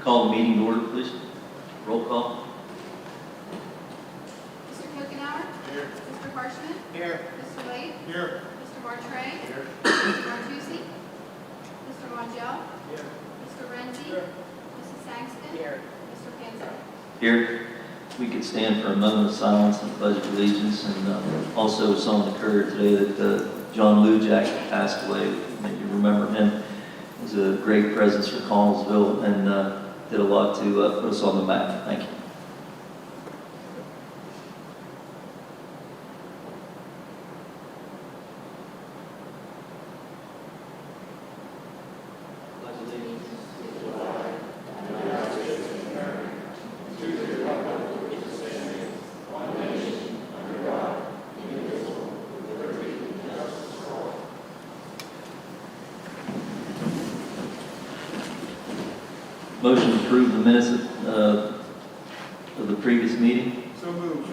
Call the meeting to order, please. Roll call. Mr. Kuchenauer? Here. Mr. Harshman? Here. Mr. Lake? Here. Mr. Bartray? Here. Mr. Martucci? Mr. Mongel? Here. Mr. Renzi? Here. Mrs. Sangston? Here. Mr. Panzer? Here, we could stand for a moment of silence and pledge allegiance. And also, someone occurred today that John Lujak passed away. Maybe you remember him. He was a great presence for Connellsville and did a lot to put us on the map. Thank you. Motion to approve the minutes of the previous meeting. So moved.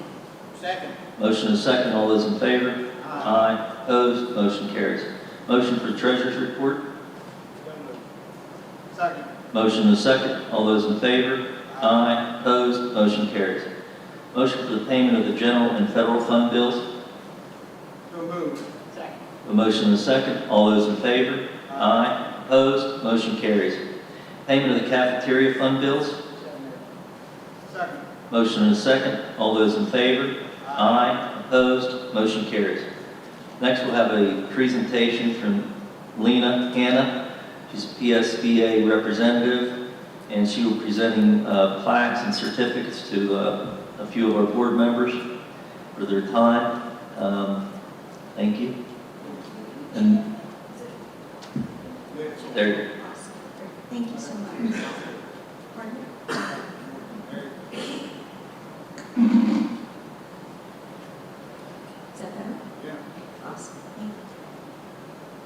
Second. Motion is second. All those in favor? Aye. Opposed? Motion carries. Motion for treasurer's report. So moved. Second. Motion is second. All those in favor? Aye. Opposed? Motion carries. Motion for the payment of the general and federal fund bills. So moved. Second. A motion is second. All those in favor? Aye. Opposed? Motion carries. Payment of the cafeteria fund bills. Second. Motion is second. All those in favor? Aye. Opposed? Motion carries. Next, we'll have a presentation from Lena Hanna. She's a PSBA representative, and she will be presenting plaques and certificates to a few of our board members for their time. Thank you. And there you go. Thank you so much. Pardon? Is that better? Yeah. Awesome. Thank you.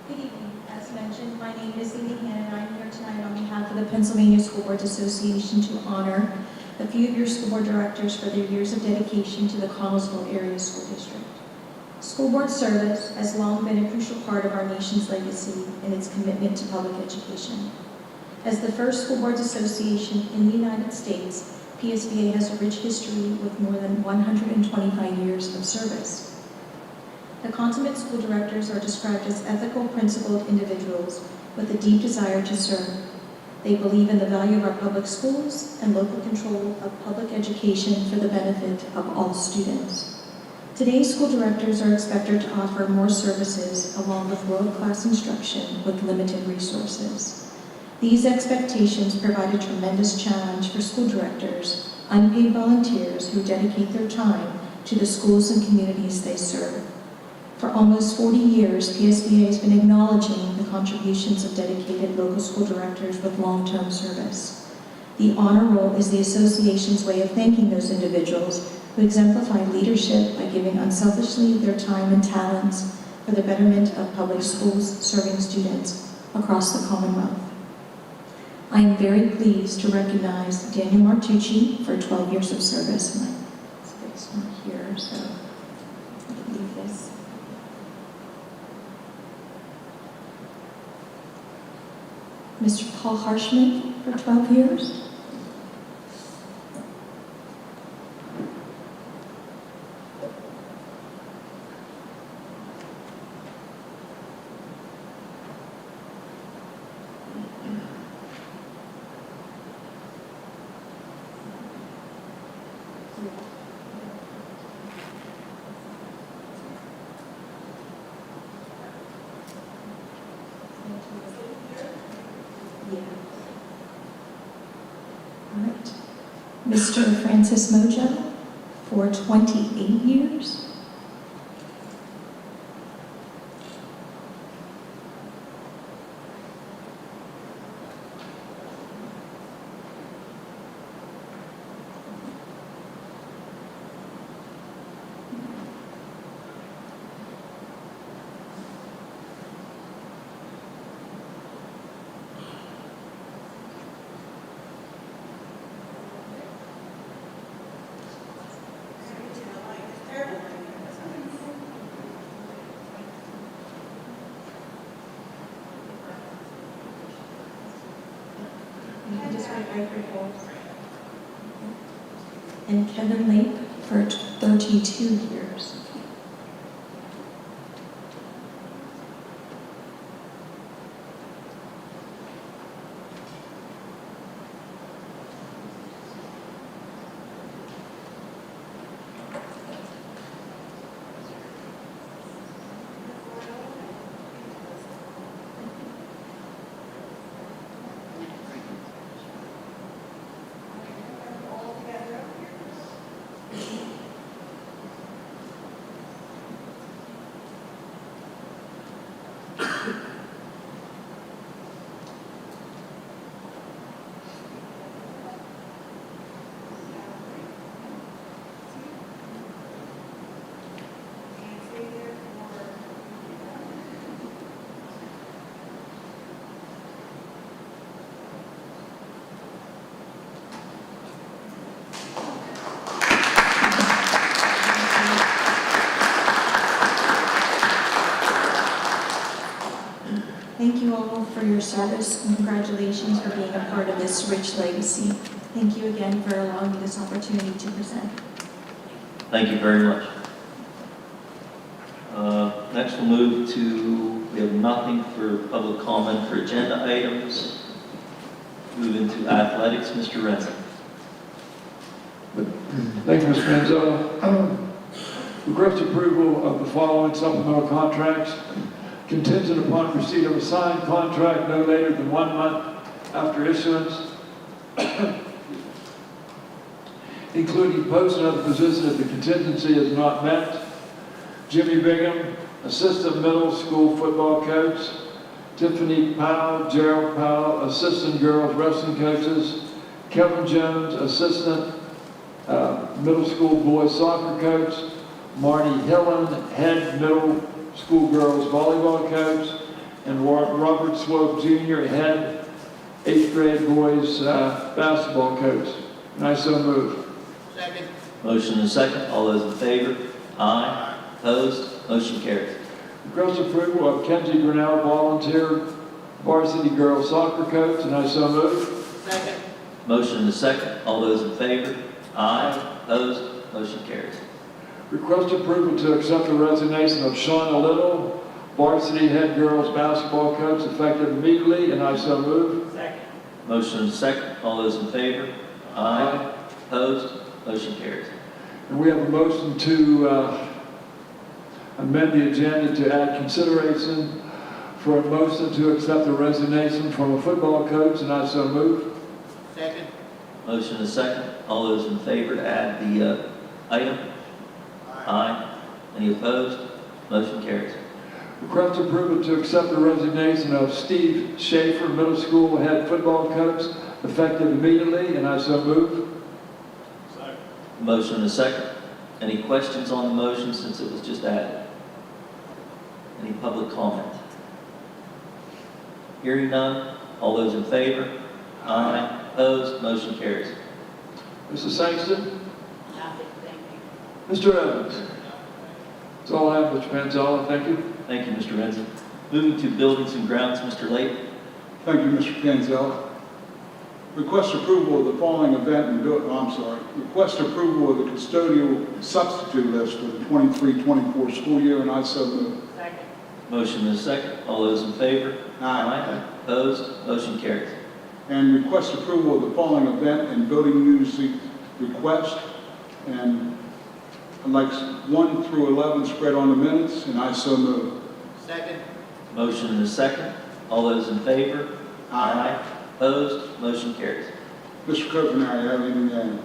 Good evening. As mentioned, my name is Lena Hanna, and I'm here tonight on behalf of the Pennsylvania School Boards Association to honor a few of your school board directors for their years of dedication to the Connellsville Area School District. School board service has long been a crucial part of our nation's legacy and its commitment to public education. As the first school boards association in the United States, PSBA has a rich history with more than 125 years of service. The consummate school directors are described as ethical, principled individuals with a deep desire to serve. They believe in the value of our public schools and local control of public education for the benefit of all students. Today's school directors are expected to offer more services along with world-class instruction with limited resources. These expectations provide a tremendous challenge for school directors, unpaid volunteers who dedicate their time to the schools and communities they serve. For almost 40 years, PSBA has been acknowledging the contributions of dedicated local school directors with long-term service. The honor roll is the association's way of thanking those individuals who exemplify leadership by giving unselfishly their time and talents for the betterment of public schools serving students across the Commonwealth. I am very pleased to recognize Daniel Martucci for 12 years of service. And it's not here, so I leave this. Mr. Paul Harshman for 12 years. Yeah. All right. Mr. Francis Mojo for 28 years. Terrible. Ivory Falls. And Kevin Leap for 32 years. Thank you all for your service and congratulations for being a part of this rich legacy. Thank you again for allowing me this opportunity to present. Thank you very much. Next we'll move to, we have nothing for public comment for agenda items. Move into athletics, Mr. Renzi. Thank you, Mr. Manzo. Request approval of the following supplemental contracts contingent upon receipt of a signed contract no later than 1 month after issuance, including posting of the position if the contingency is not met. Jimmy Bingham, Assistant Middle School Football Coach. Tiffany Powell, Gerald Powell, Assistant Girls Wrestling Coaches. Kevin Jones, Assistant Middle School Boys Soccer Coach. Marty Hillen, Head Middle School Girls Volleyball Coach. And Robert Swope Jr., Head 8th Grade Boys Basketball Coach. And I so move. Second. Motion and second. All those in favor? Aye. Opposed? Motion carries. Request approval of Kenzie Grinnell, volunteer varsity girls soccer coach, and I so move. Second. Motion and second. All those in favor? Aye. Opposed? Motion carries. Request approval to accept the resignation of Shauna Little, varsity head girls basketball coach, effective immediately, and I so move. Second. Motion and second. All those in favor? Aye. Opposed? Motion carries. And we have a motion to amend the agenda to add consideration for a motion to accept the resignation from a football coach, and I so move. Second. Motion and second. All those in favor to add the item? Aye. Any opposed? Motion carries. Request approval to accept the resignation of Steve Schaefer, middle school head football coach, effective immediately, and I so move. Second. Motion and second. Any questions on the motion since it was just added? Any public comment? Hearing none. All those in favor? Aye. Opposed? Motion carries. Mr. Sangston? Nothing, thank you. Mr. Evans? That's all I have, Mr. Panzala. Thank you. Thank you, Mr. Renzi. Moving to buildings and grounds, Mr. Lake. Thank you, Mr. Panzella. Request approval of the following event and request approval of the custodial substitute list for the 23-24 school year, and I so move. Second. Motion and second. All those in favor? Aye. Opposed? Motion carries. And request approval of the following event and building music request, and I'd like 1 through 11 spread on the minutes, and I so move. Second. Motion and a second. All those in favor? Opposed? Motion carries. Mr. Copenhagen, you have anything to add?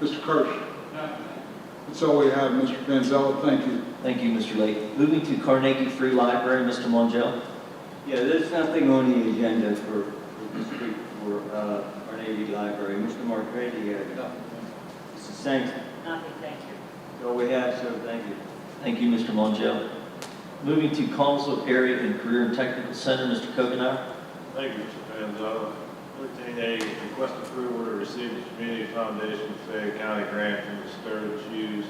Mr. Kirsch? That's all we have, Mr. Panzella. Thank you. Thank you, Mr. Lake. Moving to Carnegie Free Library, Mr. Mongel. Yeah, there's nothing on the agenda for this week for Carnegie Library. Mr. Marquetti, Mrs. Sangston. Nothing, thank you. That's all we have, sir. Thank you. Thank you, Mr. Mongel. Moving to Collinsville Area and Career and Technical Center, Mr. Kogenar. Thank you, Mr. Panzella. 13A, request approval to receive the Community Foundation Fayette County grant from the Sturridge Hughes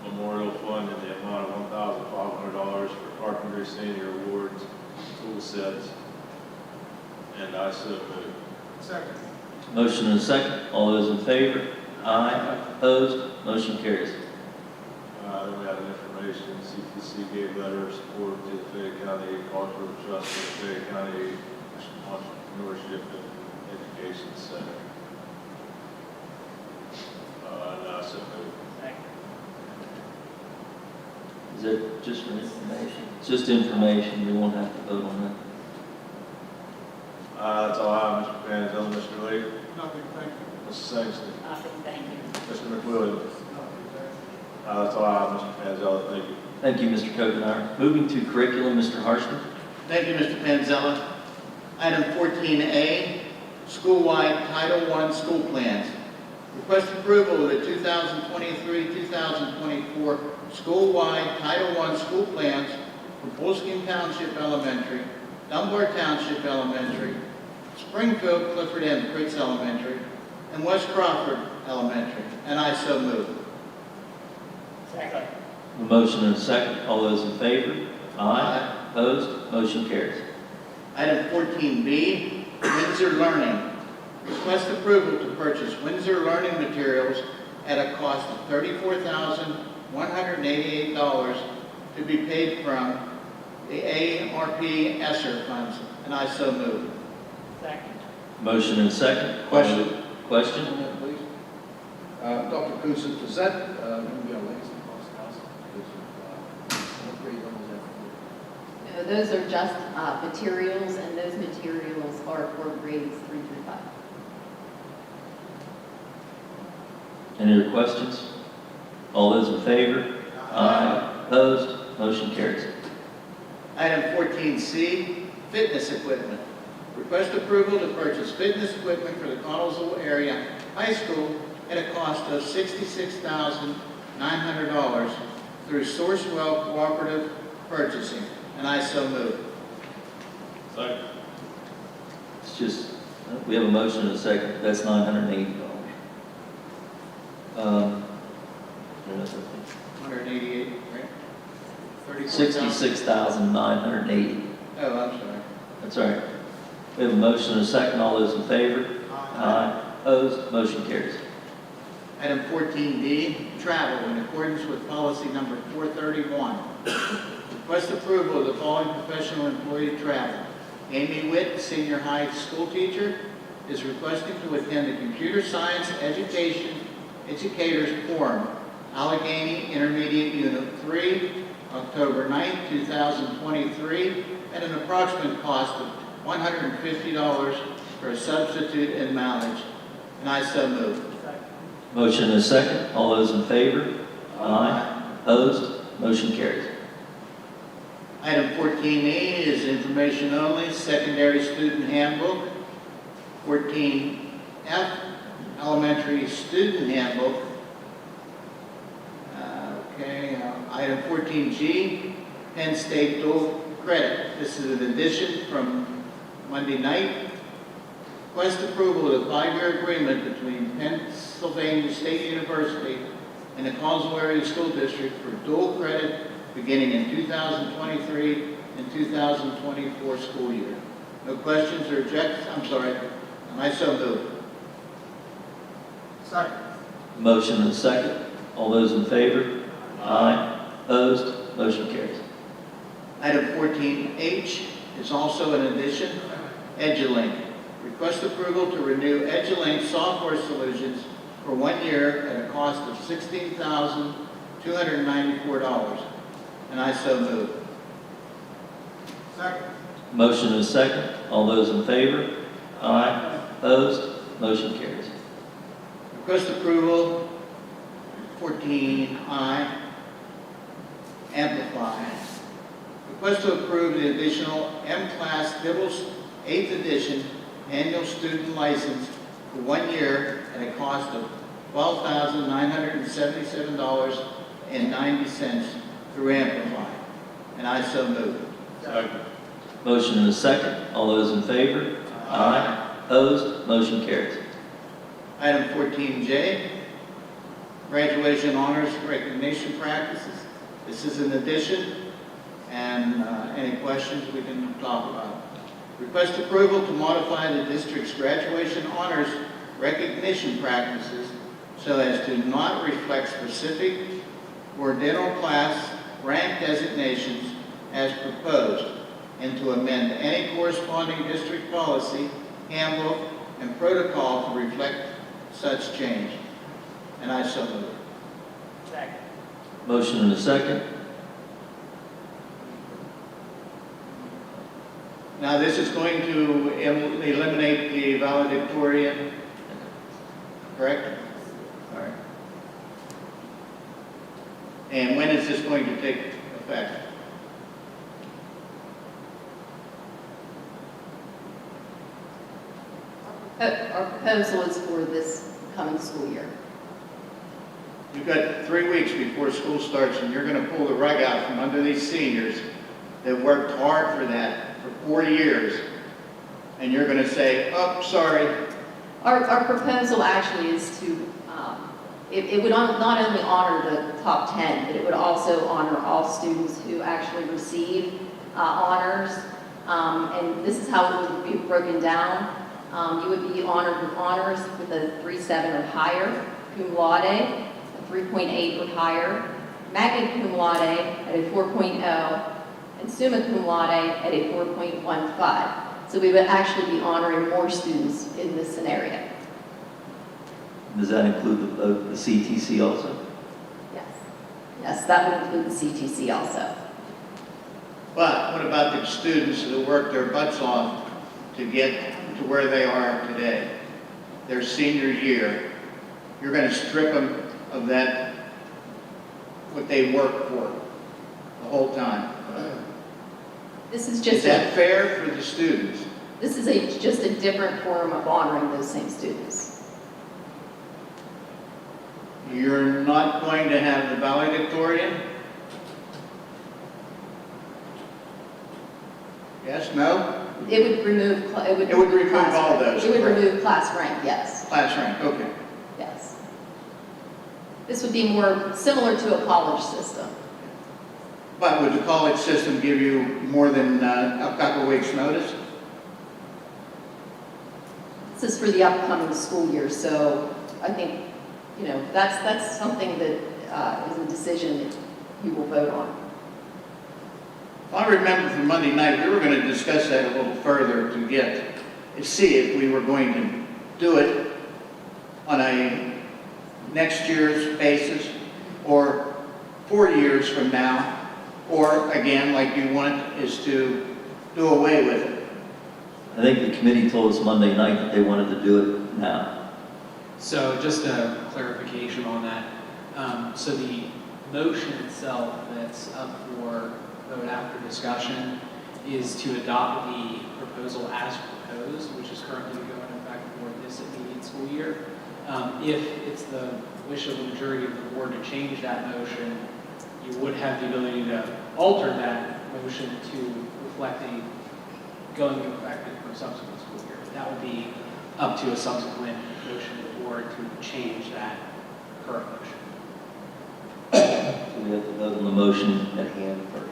Memorial Fund in the amount of $1,500 for Carpentry Senior Awards tool sets. And I so move. Second. Motion and a second. All those in favor? Aye. Opposed? Motion carries. Then we have an information, CTC gave letter of support to the Fayette County Cultural Trust for the Fayette County Entrepreneurship and Education Center. Now, so moved. Is it just for information? It's just information. We won't have to vote on that. That's all I have, Mr. Panzel. Mr. Lee? Nothing, thank you. Mrs. Sangster? Nothing, thank you. Mr. McWilliams? That's all I have, Mr. Panzel. Thank you. Thank you, Mr. Kokenar. Moving to curriculum, Mr. Harshman. Thank you, Mr. Panzella. Item 14A, school-wide Title I school plans. Request approval of the 2023-2024 school-wide Title I school plans for Polskin Township Elementary, Dunbar Township Elementary, Springfield, Clifford and Fritz Elementary, and West Crawford Elementary. And I so move. Second. A motion and a second. All those in favor? Aye. Opposed? Motion carries. Item 14B, Windsor Learning. Request approval to purchase Windsor Learning materials at a cost of $34,188 to be paid from the ARP ESSER funds, and I so move. Second. Motion and a second. Question. Question? Please. Dr. Kusin, does that, let me go, Langston Cross House? What grade level is that No, those are just materials, and those materials are for grades 3 through 5. Any other questions? All those in favor? Aye. Opposed? Motion carries. Item 14C, fitness equipment. Request approval to purchase fitness equipment for the Connellsville area high school at a cost of $66,900 through Sourcewell Cooperative Purchasing, and I so move. Second. It's just, we have a motion and a second. That's $980. Another thing. 188, right? 34,000. 66,980. Oh, I'm sorry. That's all right. We have a motion and a second. All those in favor? Aye. Opposed? Motion carries. Item 14D, travel, in accordance with policy number 431. Request approval of the following professional employee travel. Amy Witt, senior high school teacher, is requesting to attend the Computer Science Educators Forum, Allegheny Intermediate Unit 3, October 9th, 2023, at an approximate cost of $150 for a substitute and mileage. And I so move. Motion and a second. All those in favor? Aye. Opposed? Motion carries. Item 14E is information only, secondary student handbook. 14F, elementary student handbook. Item 14G, Penn State dual credit. This is an addition from Monday night. Request approval of the 5-year agreement between Pennsylvania State University and the Connellsville Area School District for dual credit beginning in 2023 and 2024 school year. No questions or objections? I'm sorry. I so move. Second. Motion and a second. All those in favor? Aye. Opposed? Motion carries. Item 14H is also an addition, EduLink. Request approval to renew EduLink software solutions for 1 year at a cost of $16,294. And I so move. Second. Motion and a second. All those in favor? Aye. Opposed? Motion carries. Request approval, 14I, Amplify. Request to approve the additional M-Class Dibbles 8th edition annual student license for 1 year at a cost of $12,977.90 through Amplify. And I so move. Second. Motion and a second. All those in favor? Aye. Opposed? Motion carries. Item 14J, graduation honors recognition practices. This is an addition, and any questions we can talk about. Request approval to modify the district's graduation honors recognition practices so as to not reflect specific or dental class rank designations as proposed, and to amend any corresponding district policy, handbook, and protocol to reflect such change. And I so move. Second. Motion and a second. Now, this is going to eliminate the valedictorian, correct? All right. And when is this going to take effect? Our proposal is for this coming school year. You've got 3 weeks before school starts, and you're going to pull the rug out from under these seniors that worked hard for that for 4 years, and you're going to say, oh, sorry. Our proposal actually is to, it would not only honor the top 10, but it would also honor all students who actually receive honors. And this is how it would be broken down. You would be honored with honors with a 3.7 or higher, cum laude, a 3.8 or higher, magna cum laude at a 4.0, and summa cum laude at a 4.15. So we would actually be honoring more students in this scenario. Does that include the CTC also? Yes. Yes, that would include the CTC also. But what about the students that worked their butts off to get to where they are today? Their senior year, you're going to strip them of that, what they worked for the whole time. This is Is just that fair for the students? this is just a different form of honoring those same students. You're not going to have the valedictorian? Yes, no? It would remove, It would remove class all rank. those, It would correct. remove class rank, yes, Class rank, okay. yes. This would be more similar to a college system. But would the college system give you more than a couple weeks' notice? This is for the upcoming school year, so I think, you know, that's something that is a decision that you will vote on. I remember from Monday night, we were going to discuss that a little further to see if we were going to do it on a next year's basis, or 4 years from now, or again, like you want, is to do away with it. I think the committee told us Monday night that they wanted to do it now. So just a clarification on that. So the motion itself that's up for vote after discussion is to adopt the proposal as proposed, which is currently going into effect for this immediate school year. If it's the wish of the majority of the board to change that motion, you would have the ability to alter that motion to reflect a going into effect for subsequent school year. That would be up to a subsequent motion of the board to change that current motion. So we have to vote on the motion at hand first.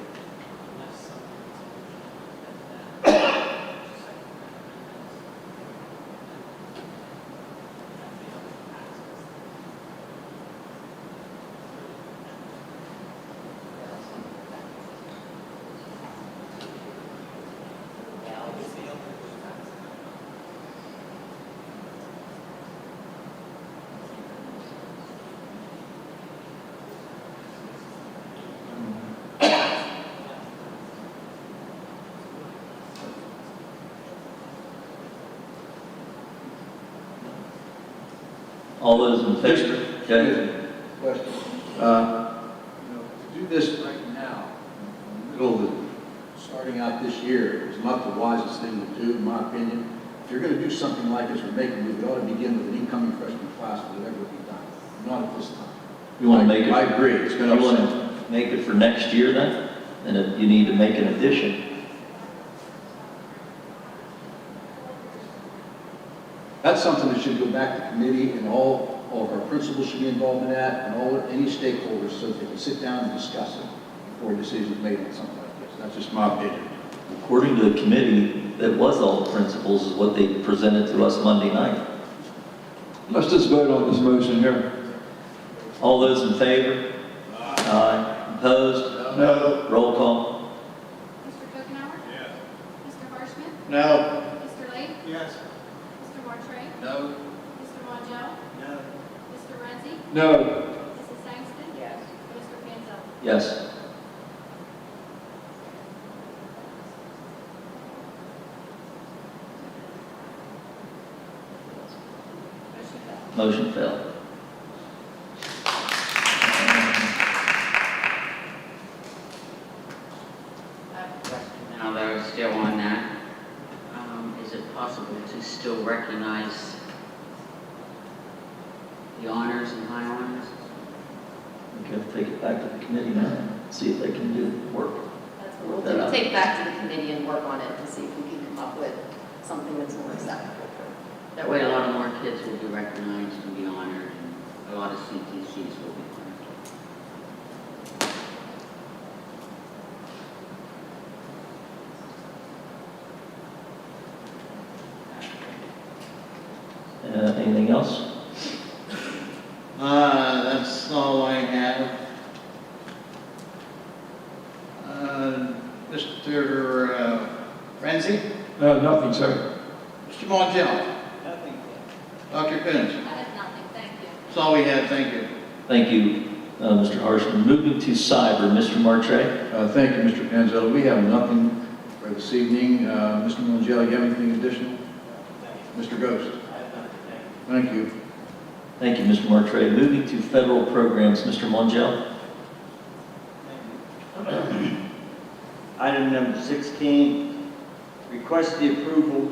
All those in favor? Okay. Question. To do this right now, in the middle of starting out this year, is not the wisest thing to do, in my opinion. If you're going to do something like this, we're making, we ought to begin with an incoming freshman class, whatever be done. Not at this time. You want to make it? I agree, it's going You want to to make it for next year then? And if you need to make an addition. That's something that should go back to committee, and all of our principals should be involved in that, and any stakeholders, so that they can sit down and discuss it before a decision is made on something like this. That's just my opinion. According to the committee, that was all the principles is what they presented to us Monday night. Let's just vote on this motion here. All those in favor? Aye. Opposed? No. Roll call. Mr. Kuchenauer? Yes. Mr. Harshman? No. Mr. Lake? Yes. Mr. Martre? No. Mr. Mongeau? No. Mr. Renzi? No. Mrs. Sangston? Yes. Mr. Panzera? Yes. Motion Motion failed. failed. I have a question now that are still on that. Is it possible to still recognize the honors and high honors? We can take it back to the committee now, see if they can do work. That's what we'll do. Take it back to the committee and work on it to see if we can come up with something that's more acceptable. That way a lot of more kids will be recognized and be honored, and a lot of CTCs will be honored. Anything else? That's all I have. Mr. Renzi? Nothing, sir. Mr. Mongeau? Nothing. Dr. Coons? I have nothing, thank you. That's all we have, thank you. Thank you, Mr. Harshman. Moving to cyber, Mr. Martre. Thank you, Mr. Panzella. We have nothing for this evening. Mr. Mongella, you have anything additional? Mr. Ghost? I have nothing. Thank you. Thank you. Thank you, Mr. Martre. Moving to federal programs, Mr. Mongeau. Item number 16, request the approval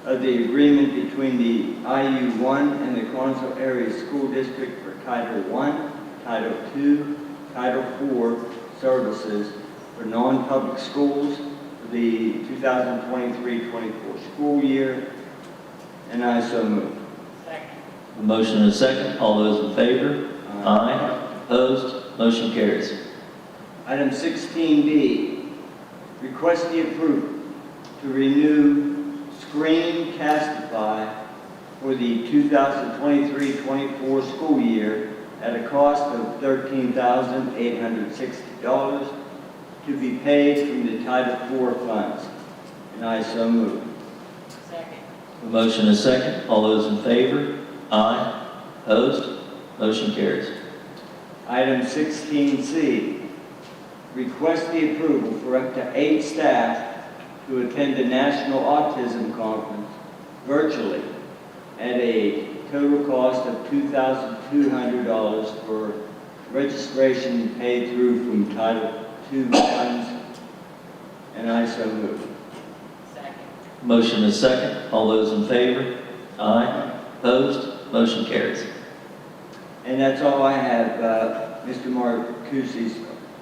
of the agreement between the IU1 and the Conzo Area School District for Title I, Title II, Title IV services for non-public schools for the 2023-24 school year, and I so move. Second. A motion and a second. All those in favor? Aye. Opposed? Motion carries. Item 16B, request the approval to renew Screencastify for the 2023-24 school year at a cost of $13,860 to be paid from the Title IV funds. And I so move. Second. A motion and a second. All those in favor? Aye. Opposed? Motion carries. Item 16C, request the approval for up to 8 staff to attend the National Autism Conference virtually at a total cost of $2,200 for registration paid through from Title II funds, and I so move. Second. Motion and a second. All those in favor? Aye. Opposed? Motion carries. And that's all I have. Mr. Marcucci's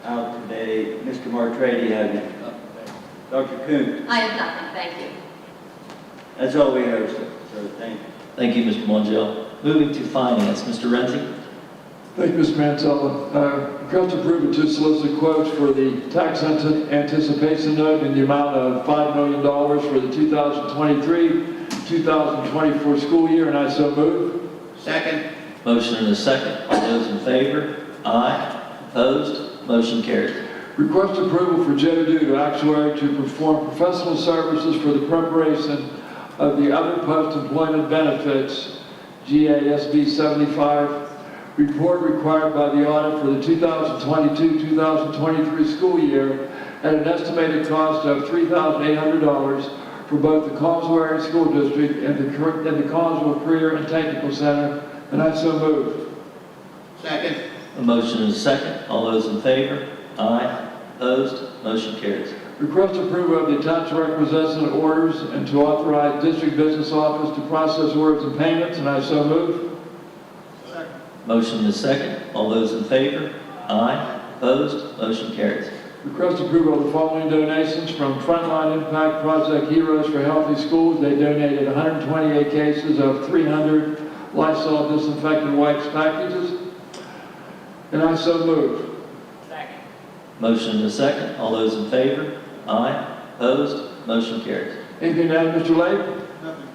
out today. Mr. Martrady had it. Dr. Coon. I have nothing, thank you. That's all we have, sir. Thank you. Thank you, Mr. Mongeau. Moving to finance, Mr. Renzi. Thank you, Mr. Mansella. Request approval to solicit quotes for the tax anticipation note in the amount of $5 million for the 2023-2024 school year, and I so move. Second. Motion and a second. All those in favor? Aye. Opposed? Motion carries. Request approval for Joe Duda, actuary, to perform professional services for the preparation of the other post-employment benefits, GASB 75, report required by the audit for the 2022-2023 school year at an estimated cost of $3,800 for both the Collinsville Area School District and the Collinsville Career and Technical Center, and I so move. Second. A motion and a second. All those in favor? Aye. Opposed? Motion carries. Request approval of the attached requisition orders and to authorize district business office to process orders and payments, and I so move. Second. Motion and a second. All those in favor? Aye. Opposed? Motion carries. Request approval of the following donations from Frontline Impact Project Heroes for Healthy Schools. They donated 128 cases of 300 Lysol disinfectant wipes packages, and I so move. Second. Motion and a second. All those in favor? Aye. Opposed? Motion carries. Anything to add, Mr. Lake? Nothing,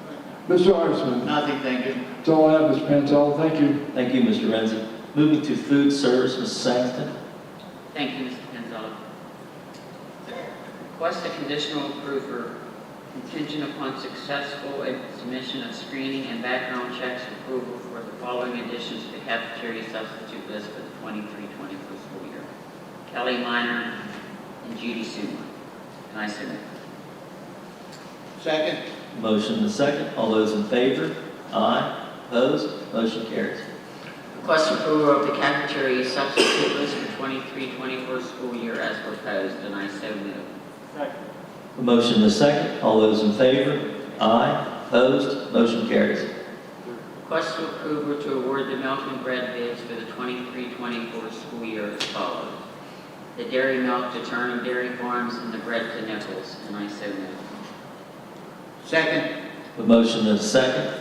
Mr. Arson. Nothing, thank you. That's all I have, Mr. Pansell. Thank you. Thank you, Mr. Renzi. Moving to food service, Mrs. Sangston. Thank you, Mr. Gonzalez. Request a conditional approval contingent upon successful submission of screening and background checks approval for the following additions to the cafeteria substitute list for the 23-24 school year. Kelly Minor and Judy Suma. And I submit. Second. Motion and second. All those in favor? Aye. Opposed? Motion carries. Request approval of the cafeteria substitute list for 23-24 school year as proposed, and I so move. Second. A motion and a second. All those in favor? Aye. Opposed? Motion carries. Request approval to award the milk and bread bids for the 23-24 school year as follows. The dairy milk to Turner Dairy Farms and the bread to Nichols, and I so move. Second. A motion and a second.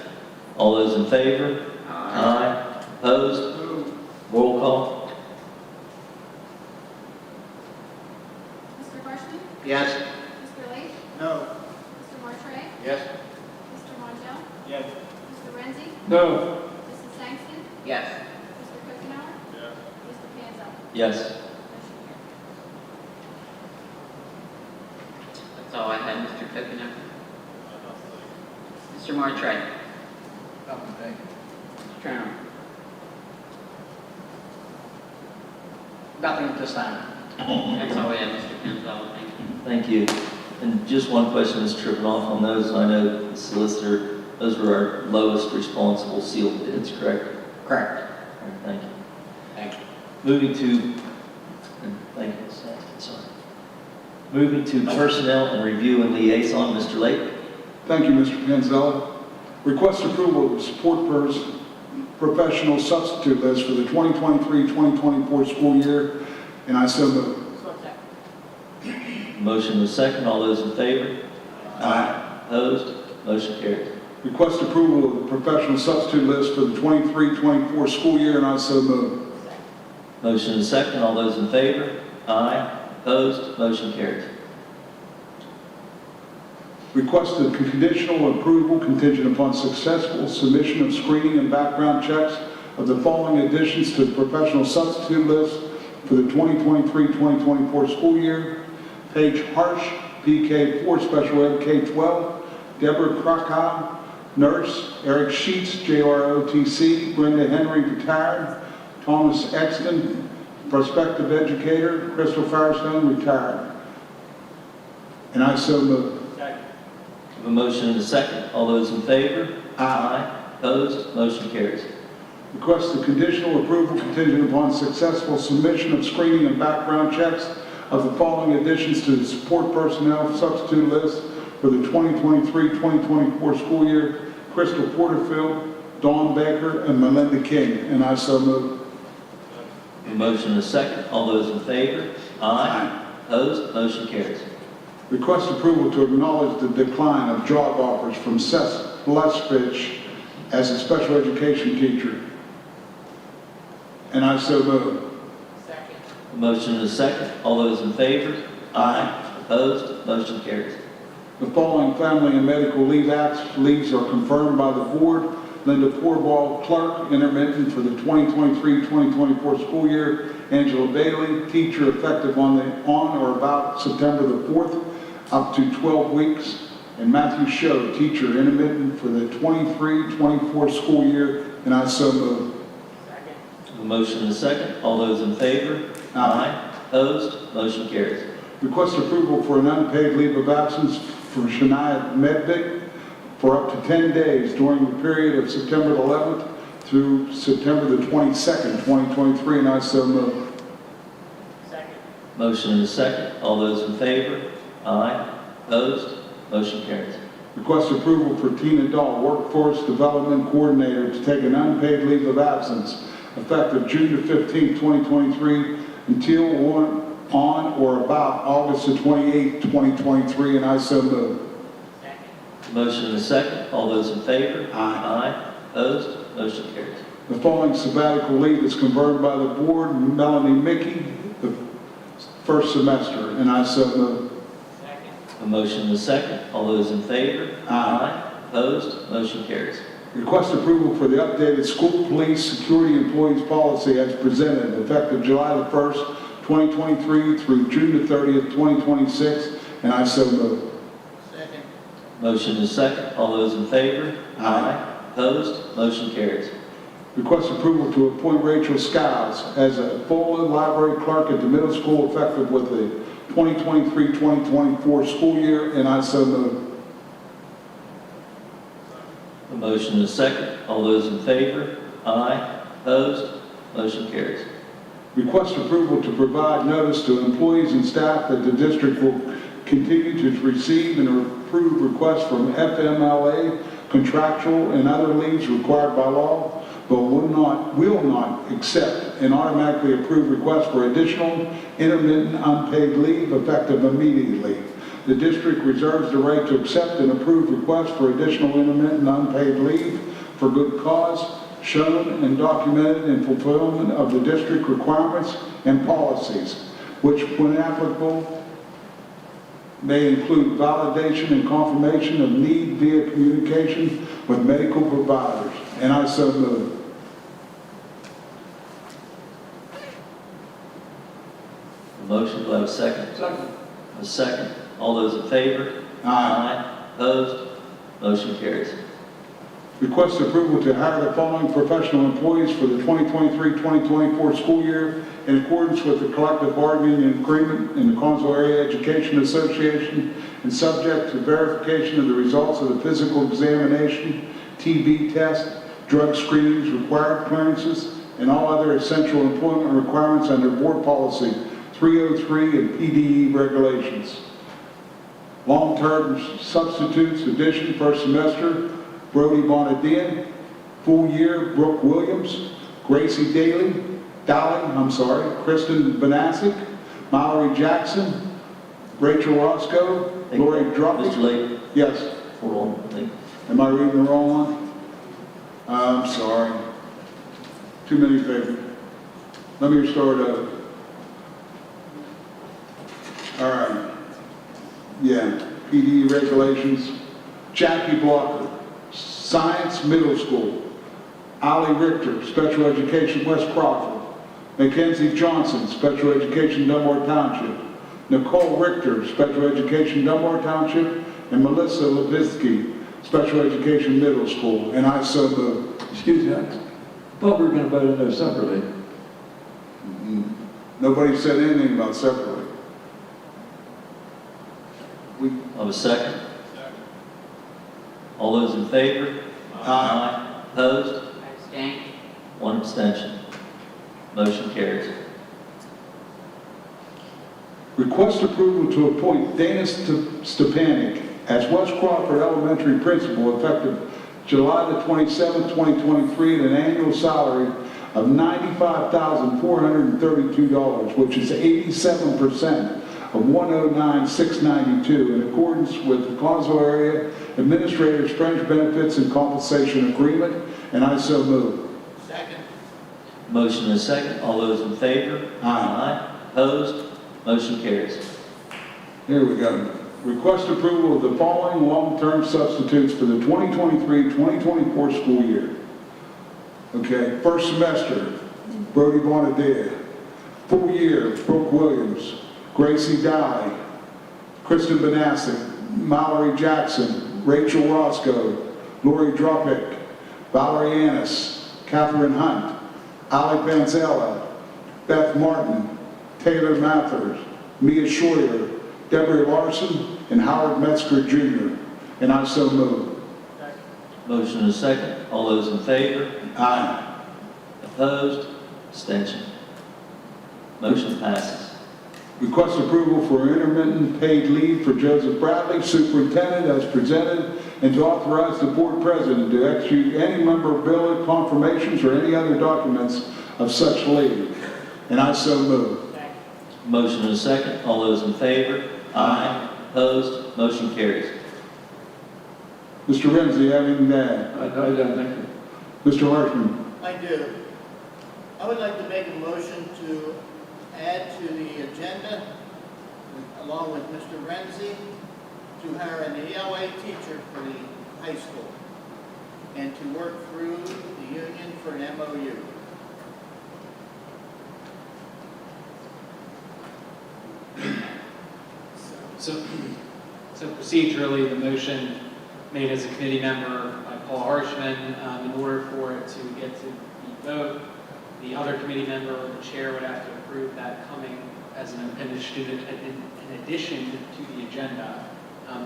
All those in favor? Aye. Opposed? Roll call. Mr. Rushing? Yes. Mr. Lee? No. Mr. Martre? Yes. Mr. Montel? Yes. Mr. Renzi? No. Mrs. Sangston? Yes. Mr. Kuchenauer? Yes. Mr. Pansel? Yes. Motion carries. That's all I had, Mr. Coconut. Mr. Martre? Nothing, thank you. Mr. Turner? Nothing at this time. That's all we have, Mr. Gonzalez. Thank you. Thank you. And just one question is tripping off on those. I know the solicitor, those were our lowest responsible sealed bids, correct? Correct. All right, thank you. Thank you. Moving to, thank you, Ms. Sangston, sorry. Moving to personnel and review and liaison, Mr. Lake. Thank you, Mr. Panzella. Request approval of the support professional substitute list for the 2023-2024 school year, and I so move. Motion is second. All those in favor? Aye. Opposed? Motion carries. Request approval of the professional substitute list for the 23-24 school year, and I so move. Motion is second. All those in favor? Aye. Opposed? Motion carries. Request a conditional approval contingent upon successful submission of screening and background checks of the following additions to the professional substitute list for the 2023-2024 school year. Paige Harsh, PK4, Special Ed K-12. Deborah Krakow, Nurse. Eric Sheets, JROTC. Brenda Henry, retired. Thomas Exton, Prospective Educator. Crystal Firestone, retired. And I so move. A motion and a second. All those in favor? Aye. Opposed? Motion carries. Request the conditional approval contingent upon successful submission of screening and background checks of the following additions to the support personnel substitute list for the 2023-2024 school year. Crystal Porterfield, Dawn Baker, and Melinda King. And I so move. A motion and a second. All those in favor? Aye. Opposed? Motion carries. Request approval to acknowledge the decline of job offers from Seth Lespich as a special education teacher. And I so move. Second. A motion and a second. All those in favor? Aye. Opposed? Motion carries. The following family and medical leave acts leaves are confirmed by the board. Linda Porball, clerk, intermittent for the 2023-2024 school year. Angela Bailey, teacher, effective on or about September the 4th, up to 12 weeks. And Matthew Show, teacher, intermittent for the 23-24 school year. And I so move. Second. A motion and a second. All those in favor? Aye. Opposed? Motion carries. Request approval for an unpaid leave of absence for Shania Medvick for up to 10 days during the period of September the 11th through September the 22nd, 2023, and I so move. Second. Motion and a second. All those in favor? Aye. Opposed? Motion carries. Request approval for Tina Dahl, Workforce Development Coordinator, to take an unpaid leave of absence effective June the 15th, 2023 until on or about August the 28th, 2023, and I so move. Second. Motion and a second. All those in favor? Aye. Opposed? Motion carries. The following sabbatical leave is confirmed by the board. Melanie Mickey, the first semester, and I so move. Second. A motion and a second. All those in favor? Aye. Opposed? Motion carries. Request approval for the updated school police security employees policy as presented, effective July the 1st, 2023 through June the 30th, 2026, and I so move. Second. Motion is second. All those in favor? Aye. Opposed? Motion carries. Request approval to appoint Rachel Skiles as a full library clerk at the middle school effective with the 2023-2024 school year, and I so move. A motion is second. All those in favor? Aye. Opposed? Motion carries. Request approval to provide notice to employees and staff that the district will continue to receive and approve requests from FMLA, contractual, and other leaves required by law, but will not accept and automatically approve requests for additional intermittent unpaid leave effective immediately. The district reserves the right to accept and approve requests for additional intermittent unpaid leave for good cause, shown and documented in fulfillment of the district requirements and policies, which, when applicable, may include validation and confirmation of need via communication with medical providers. And I so move. A motion, do I have a second? Second. A second. All those in favor? Aye. Opposed? Motion carries. Request approval to hire the following professional employees for the 2023-2024 school year in accordance with the collective bargaining agreement in the Conzo Area Education Association and subject to verification of the results of the physical examination, TB test, drug screenings, required clearances, and all other essential employment requirements under Board Policy 303 and PDE regulations. Long-term substitutes addition first semester, Brody Bonadian. Full year, Brooke Williams, Gracie Dolly, Kristen Banasic, Mallory Jackson, Rachel Roscoe, Lori Mr. Druppy. Lake, Yes. hold on, Lake. Am I reading the wrong one? I'm sorry. Too many favorites. Let me start over. All right. Yeah, PD regulations. Jackie Blocker, Science Middle School. Allie Richter, Special Education West Crawford. Mackenzie Johnson, Special Education Dunmore Township. Nicole Richter, Special Education Dunmore Township. And Melissa Levitsky, Special Education Middle School. And I so move. Excuse me, I thought we were going to vote on those separately. Nobody said anything about separately. I have a second. All those in favor? Aye. Opposed? Abstain. One abstention. Motion carries. Request approval to appoint Dana Stepanik as West Crawford Elementary Principal effective July the 27th, 2023 at an annual salary of $95,432, which is 87% of $109,692 in accordance with the Conzo Area Administrator's Fringe Benefits and Compensation Agreement, and I so move. Second. Motion is second. All those in favor? Aye. Opposed? Motion carries. Here we go. Request approval of the following long-term substitutes for the 2023-2024 school year. Okay, first semester, Brody Bonadier. Full year, Brooke Williams, Gracie Dolly, Kristen Banasic, Mallory Jackson, Rachel Roscoe, Lori Dropick, Valerie Annis, Catherine Hunt, Ali Panzella, Beth Martin, Taylor Mathers, Mia Schroyer, Deborah Larson, and Howard Metzger Jr. And I so move. Motion is second. All those in favor? Aye. Opposed? Abstention. Motion passes. Request approval for intermittent paid leave for Joseph Bradley, Superintendent, as presented, and to authorize the Board President to execute any memorabilia, confirmations, or any other documents of such leave. And I so move. Motion is second. All those in favor? Aye. Opposed? Motion carries. Mr. Renzi, having that. I don't think so. Mr. Harshman. I do. I would like to make a motion to add to the agenda, along with Mr. Renzi, to hire an ELA teacher for the High School, and to work through the union for an MOU. So procedurally, the motion made as a committee member by Paul Harshman, in order for it to get to the vote, the other committee member or the chair would have to approve that coming as an appendage to in addition to the agenda.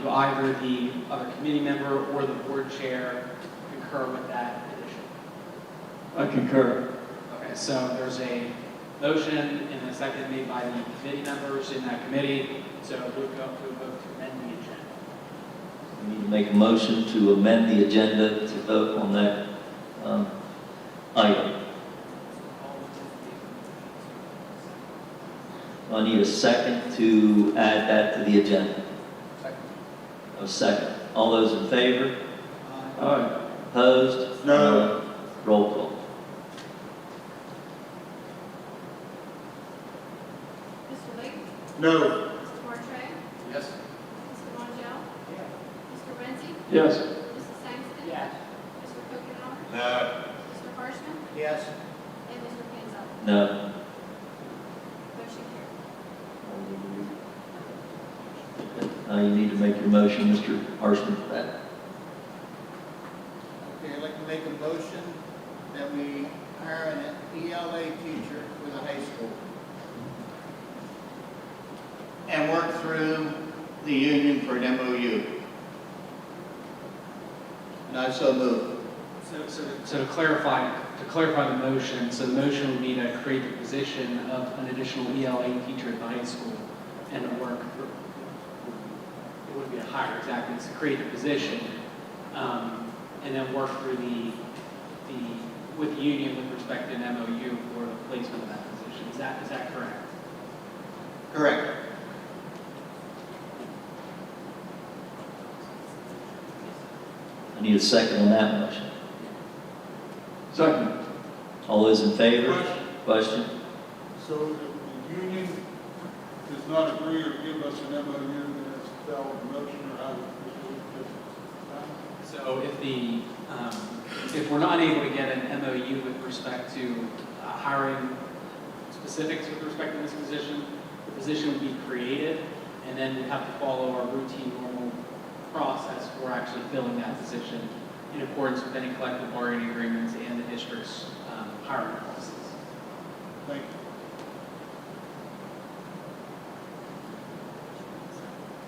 Do either the other committee member or the board chair concur with that addition? I concur. Okay, so there's a motion and a second made by the committee members in that committee, so it would go to a vote to amend the agenda. We need to make a motion to amend the agenda to vote on that item. I need a second to add that to the agenda. A second. All those in favor? Aye. Opposed? No. Roll call. Mr. Lake? No. Mr. Bartray? Yes. Mr. Montiel? Mr. Renzi? Yes. Mrs. Sangstein? Yes. Mr. Kokenauer? No. Mr. Harshman? Yes. And Mr. Pansel? No. Motion carried. Now you need to make your motion, Mr. Harshman, for that. Okay, I'd like to make a motion that we hire an ELA teacher for the high school and work through the union for an MOU. And I so move. So to clarify the motion, so the motion would be to create the position of an additional ELA teacher at the high school and to work through, it would be a hire, exactly, it's to create the position, and then work through with the union with respect to an MOU for the placement of that position. Is that correct? Correct. I need a second on that motion. Second. All those in favor? Question. Question? So if the union does not agree or give us an MOU, then it's a valid motion, or how So if we're not able to get an MOU with respect to hiring specifics with respect to this position, the position would be created, and then we'd have to follow our routine normal process for actually filling that position in accordance with any collective bargaining agreements and the district's hiring policies. Thank you.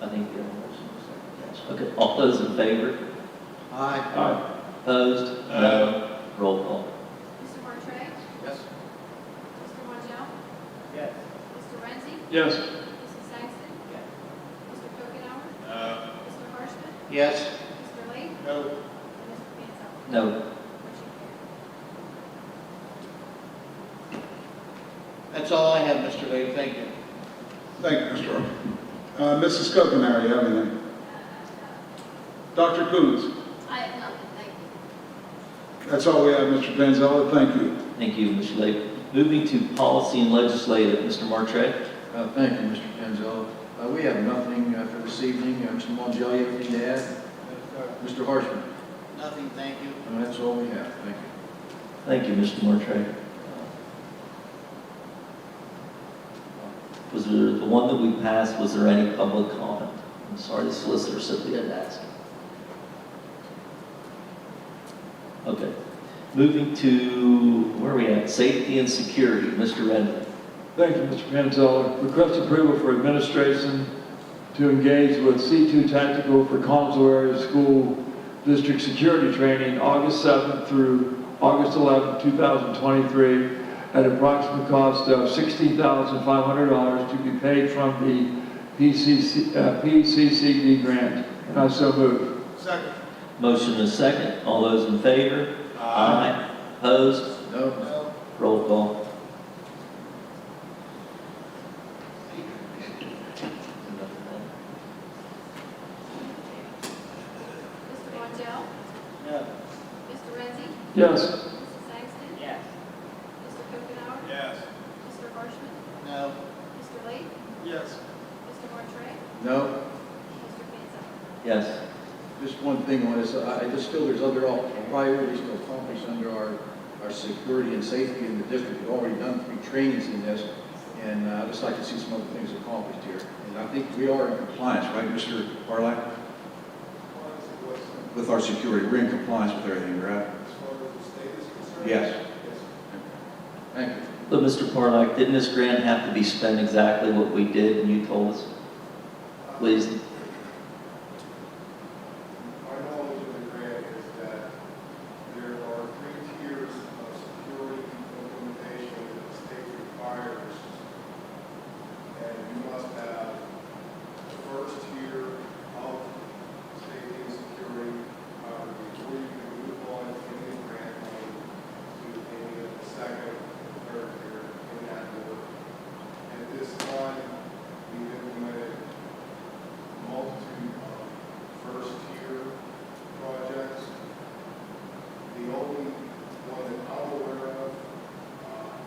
I think the other motion was second. Yes. Okay, all those in favor? Aye. Aye. Opposed? No. Roll call. Mr. Bartray? Yes. Mr. Montiel? Yes. Mr. Renzi? Yes. Mrs. Sangstein? Yes. Mr. Kokenauer? No. Mr. Harshman? Yes. Mr. Lake? No. And Mr. Pansel? No. Motion carried. That's all I have, Mr. Lake. Thank you. Thank you, Mr. Arthur. Mrs. Kokenauer, you have anything? Dr. Coons? I have nothing, thank you. That's all we have, Mr. Panzella. Thank you. Thank you, Mr. Lake. Moving to policy and legislative, Mr. Martret. Thank you, Mr. Panzella. We have nothing for this evening. Mr. Montiel, you have anything to add? Mr. Harshman? Nothing, thank you. That's all we have. Thank you. Thank you, Mr. Martret. Was there, the one that we passed, was there any public comment? I'm sorry, the solicitor said we had to ask. Okay. Moving to, where are we at? Safety and security, Mr. Redmond. Thank you, Mr. Panzella. Request approval for administration to engage with C2 Tactical for Collinsville Area School District Security Training, August 7th through August 11th, 2023, at approximate cost of $16,500 to be paid from the PCCD grant. And I so move. Second. Motion is second. All those in favor? Aye. Opposed? No. No. Roll call. Mr. Montiel? No. Mr. Renzi? Yes. Mrs. Sangstein? Yes. Mr. Kokenauer? Yes. Mr. Harshman? No. Mr. Lake? Yes. Mr. Bartray? No. Mr. Pansel? Yes. Just one thing on this, I just feel there's other priorities to accomplish under our security and safety in the district. We've already done 3 trainings in this, and I'd just like to see some other things accomplished here. And I think we are in compliance, right, Mr. Parlak? With our security, we're in compliance with everything, right? As far as the state is concerned? Yes. Thank you. But Mr. Parlak, didn't this grant have to be spent exactly what we did and you told us? Please. My knowledge of the grant is that there are 3 tiers of security implementation that the state requires. And you must have the first tier of safety and security before you can move on to any of the grant money to any of the second and third tier in that order. At this time, we've implemented a multitude of first tier projects. The only one that I'm aware of,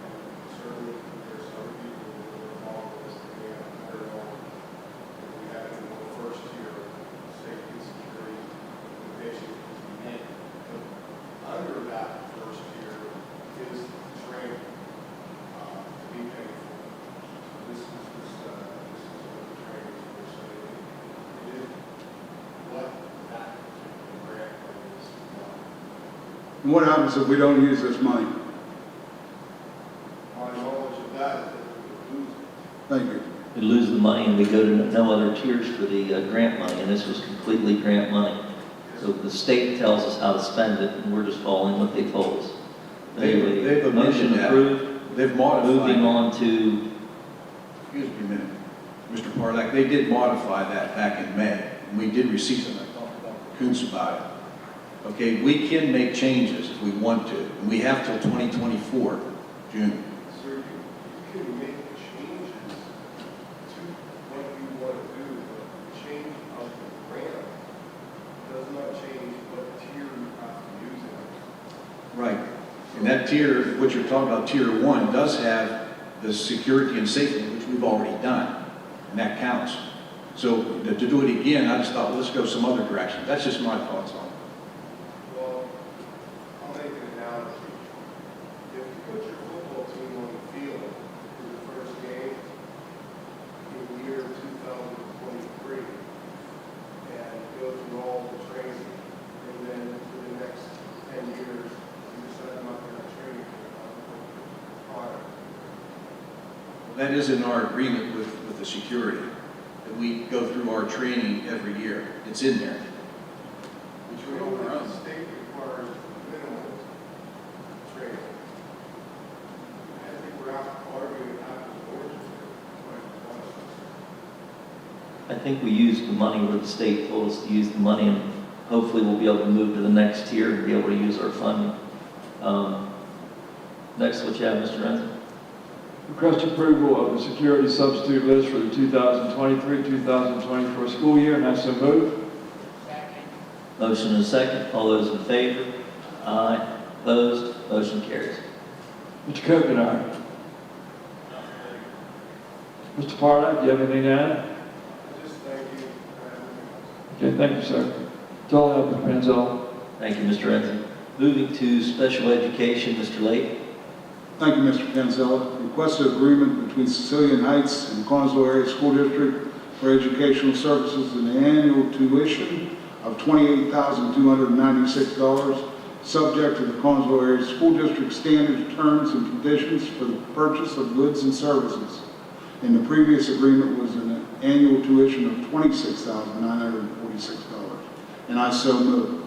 and certainly there's other people who are involved with this, that may have heard of, that we have in the first tier of safety and security implementation. Under that first tier is training to be paid for. So this is what the training is for. So it is what that grant is. And what happens if we don't use this money? My knowledge of that is that we would lose it. Thank you. We lose the money and we go to no other tiers for the grant money, and this was completely grant money. So the state tells us how to spend it, and we're just following what they told us. Anyway, They've amended motion that. approved. They've modified. Moving on to, Excuse me a minute. Mr. Parlak, they did modify that back in May, and we did receive some. I talked about Coons about it. Okay, we can make changes if we want to, and we have till 2024, June. Sir, you can make changes to what you want to do, but change of the grant does not change what tier you have to use it. Right. And that tier, what you're talking about, tier 1, does have the security and safety, which we've already done, and that counts. So to do it again, I just thought, well, let's go some other direction. That's just my thoughts on it. Well, I'll make an analogy. If you put your football team on the field for the first game in the year 2023 and go through all the training, and then for the next 10 years, you decide not to have training prior. That is in our agreement with the security, that we go through our training every year. It's in there. But you know that the state requires minimal training. I think we're out arguing apples and oranges here, quite honestly. I think we used the money where the state told us to use the money, and hopefully we'll be able to move to the next tier and be able to use our funding. Next, what you have, Mr. Renzi? Request approval of the security substitute list for the 2023-2024 school year, and I so move. Second. Motion and a second. All those in favor? Aye. Opposed? Motion carries. Mr. Kokenar. Mr. Parlak, do you have anything to add? I just thank you for having me. Okay, thank you, sir. That's all I have, Mr. Panzel. Thank you, Mr. Renzi. Moving to special education, Mr. Lake. Thank you, Mr. Panzella. Requested agreement between Sicilian Heights and the Connersville Area School District for educational services and the annual tuition of $28,296, subject to the Connersville Area School District standard terms and conditions for the purchase of goods and services. And the previous agreement was an annual tuition of $26,946. And I so move.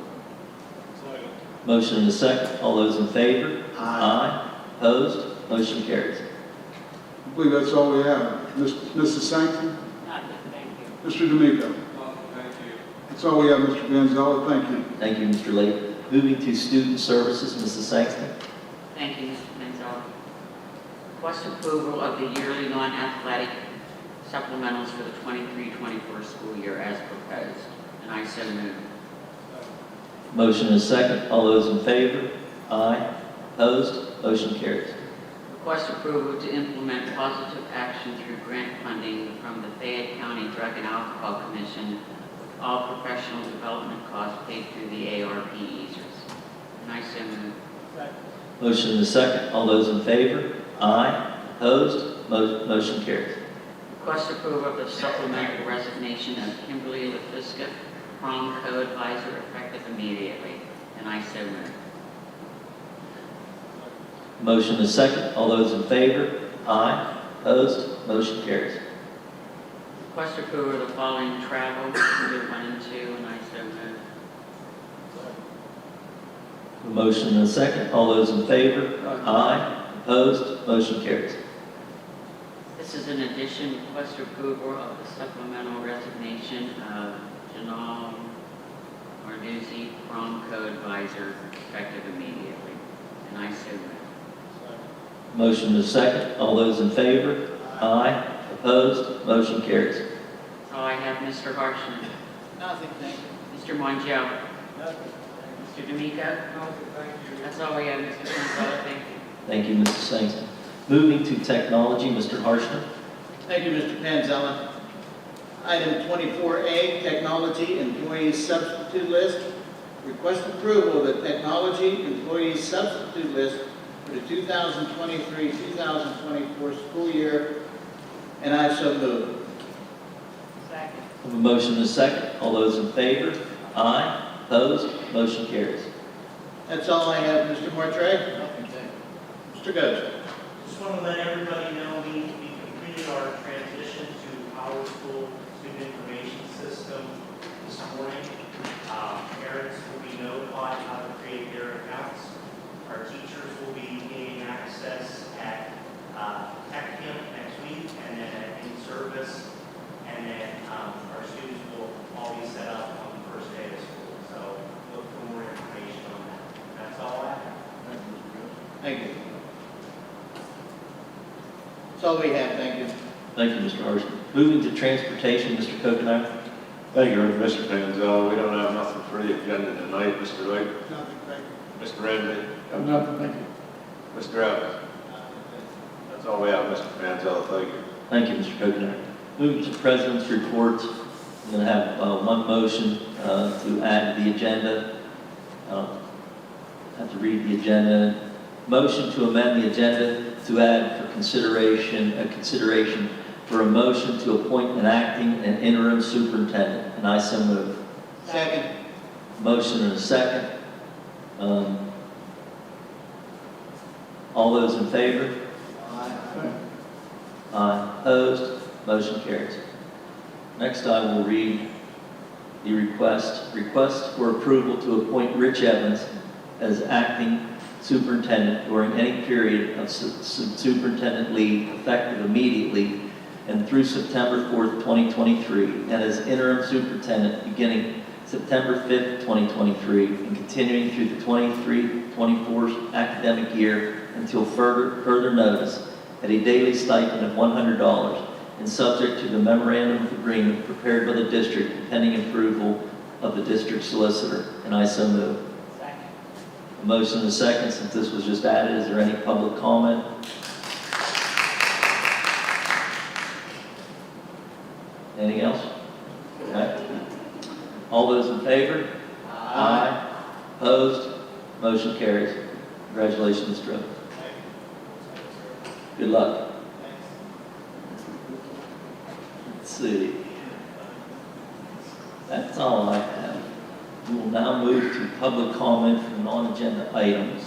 Motion and a second. All those in favor? Aye. Opposed? Motion carries. I believe that's all we have. Mrs. Sankey? Nothing, thank you. Mr. D'Amico? That's all we have, Mr. Panzella. Thank you. Thank you, Mr. Lake. Moving to student services, Mrs. Saxton. Thank you, Mr. Manzel. Request approval of the yearly non-athletic supplementals for the 23-24 school year as proposed, and I so move. Motion and a second. All those in favor? Aye. Opposed? Motion carries. Request approval to implement positive action through grant funding from the Fayette County Drug and Alcohol Commission all professional development costs paid through the ARP easers. And I so move. Motion and a second. All those in favor? Aye. Opposed? Motion carries. Request approval of the supplemental resignation of Kimberly LaFisca, prom co-advisor, effective immediately. And I so move. Motion and a second. All those in favor? Aye. Opposed? Motion carries. Request approval of the following travel, Year 1 and 2, and I so move. A motion and a second. All those in favor? Aye. Opposed? Motion carries. This is in addition, request approval of the supplemental resignation of Janal Marduzzi, prom co-advisor, effective immediately. And I so move. Motion and a second. All those in favor? Aye. Opposed? Motion carries. That's all I have, Mr. Harshman. Nothing, thank you. Mr. Montiel. Nothing. Mr. D'Amico. Nothing, thank you. That's all we have, Mr. Gonzalez. Thank you. Thank you, Mr. Sangster. Moving to technology, Mr. Harshman. Thank you, Mr. Panzella. Item 24A, Technology Employees Substitute List. Request approval of the Technology Employees Substitute List for the 2023-2024 school year, and I so move. Second. I have a motion and a second. All those in favor? Aye. Opposed? Motion carries. That's all I have, Mr. Mortray. Nothing, thank you. Mr. Ghost. Just want to let everybody know we completed our transition to our school student information system this morning. Parents will be notified how to create their accounts. Our teachers will be gaining access at Tech Camp next week and then at in-service. And then our students will all be set up on the first day of school. So look for more information on that. That's all I have. Thank you. That's all we have, thank you. Thank you, Mr. Harshman. Moving to transportation, Mr. Kokenauer. Thank you, Mr. Panzella. We don't have nothing for the agenda tonight, Mr. Lake. Nothing, thank you. Mr. Ramsey. Have nothing, thank you. Mr. Evans. That's all we have, Mr. Panzella. Thank you. Thank you, Mr. Kokenauer. Moving to President's reports, I'm going to have one motion to add to the agenda. I have to read the agenda. Motion to amend the agenda to add for consideration for a motion to appoint an acting and interim superintendent. And I so move. Second. Motion and a second. All those in favor? Aye. Opposed? Motion carries. Next, I will read the request. Request for approval to appoint Rich Evans as acting superintendent during any period of superintendent leave effective immediately and through September 4th, 2023, and as interim superintendent beginning September 5th, 2023, and continuing through the 23-24 academic year until further notice at a daily stipend of $100 and subject to the memorandum of agreement prepared by the district pending approval of the district solicitor. And I so move. Second. A motion and a second. Since this was just added, is there any public comment? Anything else? Okay. All those in favor? Aye. Opposed? Motion carries. Congratulations, Mr. Evans. Good luck. Let's see. That's all I have. We will now move to public comment for non-agenda items.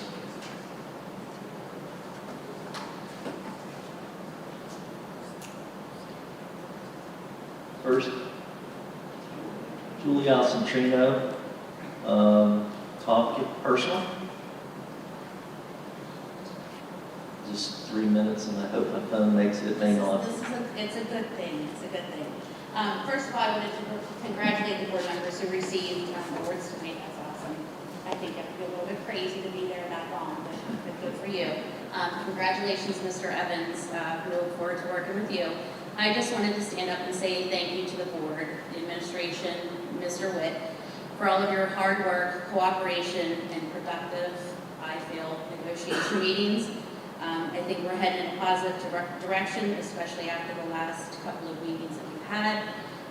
First, Julie Alcentrino, topic personal. Just 3 minutes, and I hope my phone makes it. Hang on. It's a good thing, it's a good thing. First of all, I wanted to congratulate the board members who received awards tonight. That's awesome. I think I feel a little bit crazy to be there that long, but good for you. Congratulations, Mr. Evans. We look forward to working with you. I just wanted to stand up and say thank you to the board, the administration, Mr. Witt, for all of your hard work, cooperation, and productive, I feel, negotiation meetings. I think we're heading in a positive direction, especially after the last couple of meetings that we've had.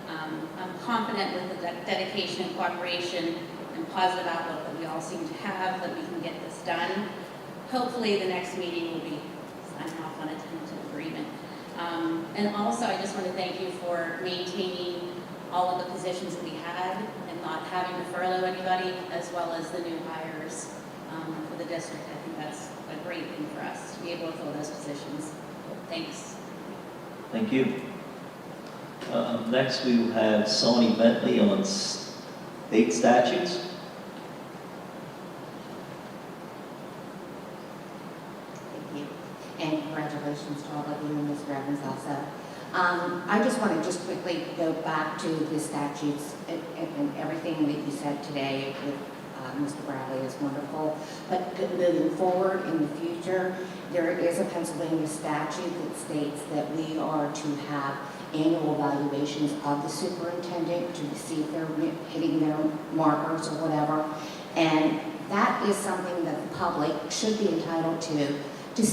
I'm confident with the dedication and cooperation and positive outlook that we all seem to have, that we can get this done. Hopefully, the next meeting will be signed off on a tentative agreement. And also, I just want to thank you for maintaining all of the positions that we had and not having to furlough anybody, as well as the new hires for the district. I think that's a great thing for us to be able to fill those positions. Thanks. Thank you. Next, we will have Sonny Bentley on state statutes. Thank you. And congratulations to all of you and Mr. Evans also. I just want to just quickly go back to the statutes and everything that you said today with Mr. Bradley is wonderful. But moving forward in the future, there is a Pennsylvania statute that states that we are to have annual evaluations of the superintendent to see if they're hitting their markers or whatever. And that is something that the public should be entitled to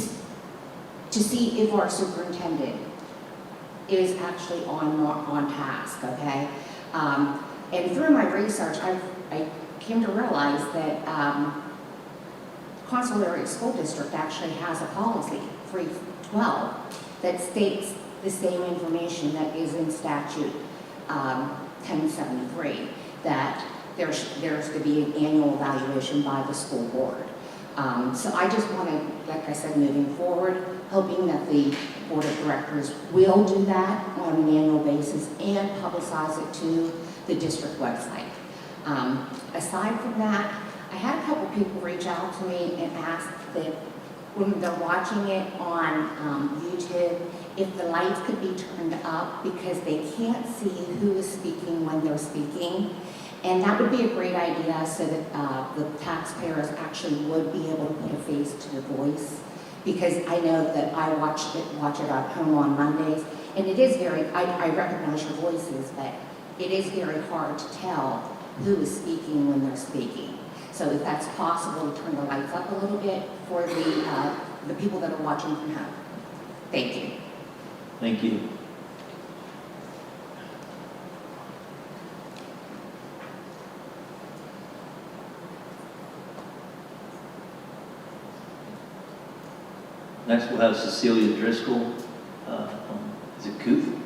see if our superintendent is actually on task, okay? And through my research, I came to realize that Consulary School District actually has a policy, 312, that states the same information that is in statute 1073, that there's to be an annual evaluation by the school board. So I just want to, like I said, moving forward, hoping that the board of directors will do that on an annual basis and publicize it to the district website. Aside from that, I had a couple people reach out to me and ask that when they're watching it on YouTube, if the lights could be turned up because they can't see who is speaking when they're speaking. And that would be a great idea so that the taxpayers actually would be able to put a face to the voice. Because I know that I watch it at home on Mondays, and it is very, I recognize your voices, but it is very hard to tell who is speaking when they're speaking. So if that's possible, turn the lights up a little bit for the people that are watching from home. Thank you. Thank you. Next, we'll have Cecilia Driscoll. Is it Couth?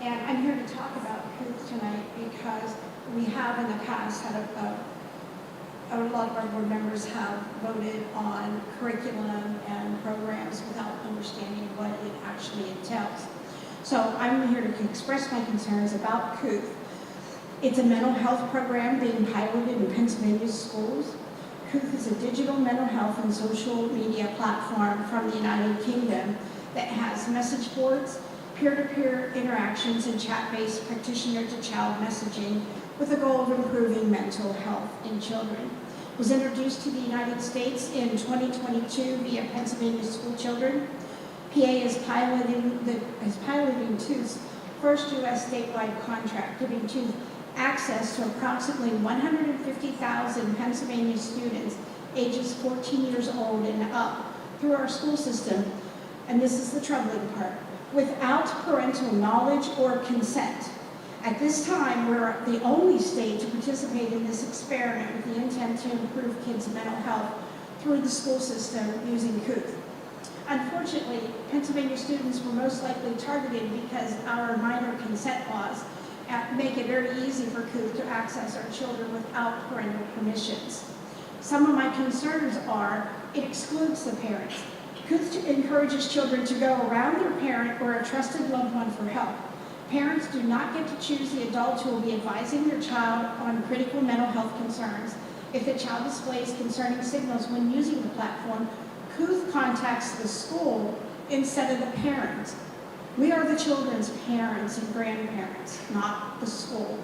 And I'm here to talk about COOP tonight because we have in the past had a lot of our board members have voted on curriculum and programs without understanding what it actually entails. So I'm here to express my concerns about COOP. It's a mental health program being piloted in Pennsylvania schools. COOP is a digital mental health and social media platform from the United Kingdom that has message boards, peer-to-peer interactions, and chat-based practitioner-to-child messaging with the goal of improving mental health in children. It was introduced to the United States in 2022 via Pennsylvania School Children. PA is piloting TOOTH's first U.S. statewide contract, giving TOOTH access to approximately 150,000 Pennsylvania students ages 14 years old and up through our school system, and this is the troubling part, without parental knowledge or consent. At this time, we're the only state to participate in this experiment with the intent to improve kids' mental health through the school system using COOP. Unfortunately, Pennsylvania students were most likely targeted because our minor consent laws make it very easy for COOP to access our children without parental permissions. Some of my concerns are it excludes the parents. COOP encourages children to go around their parent or a trusted loved one for help. Parents do not get to choose the adult who will be advising their child on critical mental health concerns. If the child displays concerning signals when using the platform, COOP contacts the school instead of the parent. We are the children's parents and grandparents, not the school.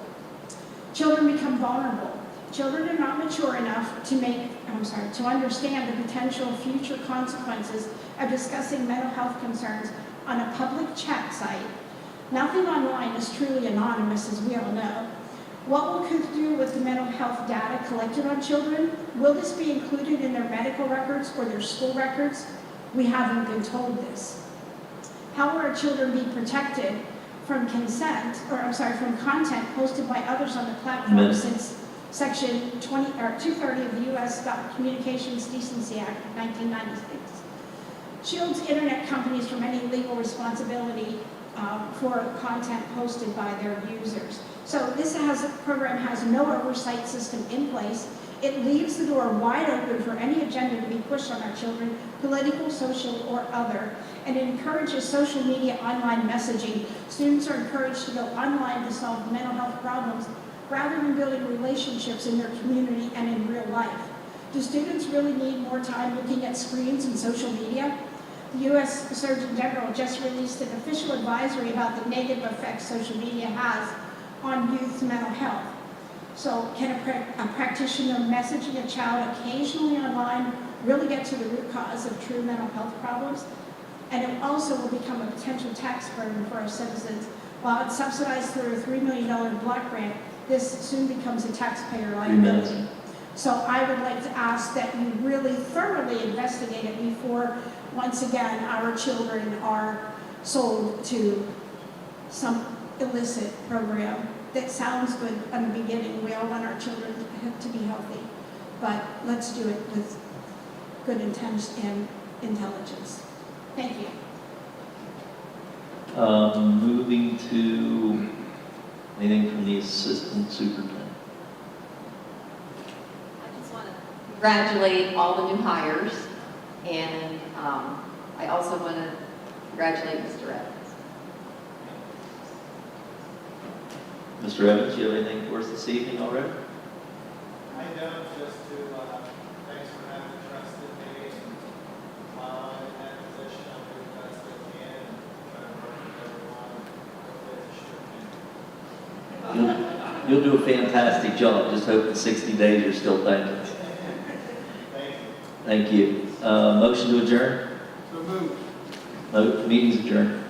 Children become vulnerable. Children are not mature enough to understand the potential future consequences of discussing mental health concerns on a public chat site. Nothing online is truly anonymous, as we all know. What will COOP do with the mental health data collected on children? Will this be included in their medical records or their school records? we haven't been told this. How will our children be protected from from content posted by others on the platform Minutes. since Section 230 of the U.S. Communications Decency Act of 1996 shields internet companies from any legal responsibility for content posted by their users. So this program has no oversight system in place. It leaves the door wide open for any agenda to be pushed on our children, political, social, or other, and it encourages social media online messaging. Students are encouraged to go online to solve mental health problems rather than building relationships in their community and in real life. Do students really need more time looking at screens and social media? The U.S. Surgeon General just released an official advisory about the negative effects social media has on youth's mental health. So can a practitioner messaging a child occasionally online really get to the root cause of true mental health problems? And it also will become a potential tax burden for our citizens. While it's subsidized through a $3 million block grant, this soon becomes a taxpayer liability. So I would like to ask that you really thoroughly investigate it before, once again, our children are sold to some illicit program that sounds good in the beginning. We all want our children to be healthy, but let's do it with good intent and intelligence. Thank you. Moving to anything from the assistant superintendent. I just want to congratulate all the new hires, and I also want to congratulate Mr. Evans. Mr. Evans, you have anything for us this evening already? I know, just to, thanks for having trust in me, and while I'm in that position, I'll do the best I can, and try to work with everyone, hopefully it's a short You'll do a fantastic job. Just hope in 60 days you're still thinking. Thank you. Thank you. Motion to adjourn? So moved. Meeting's adjourned.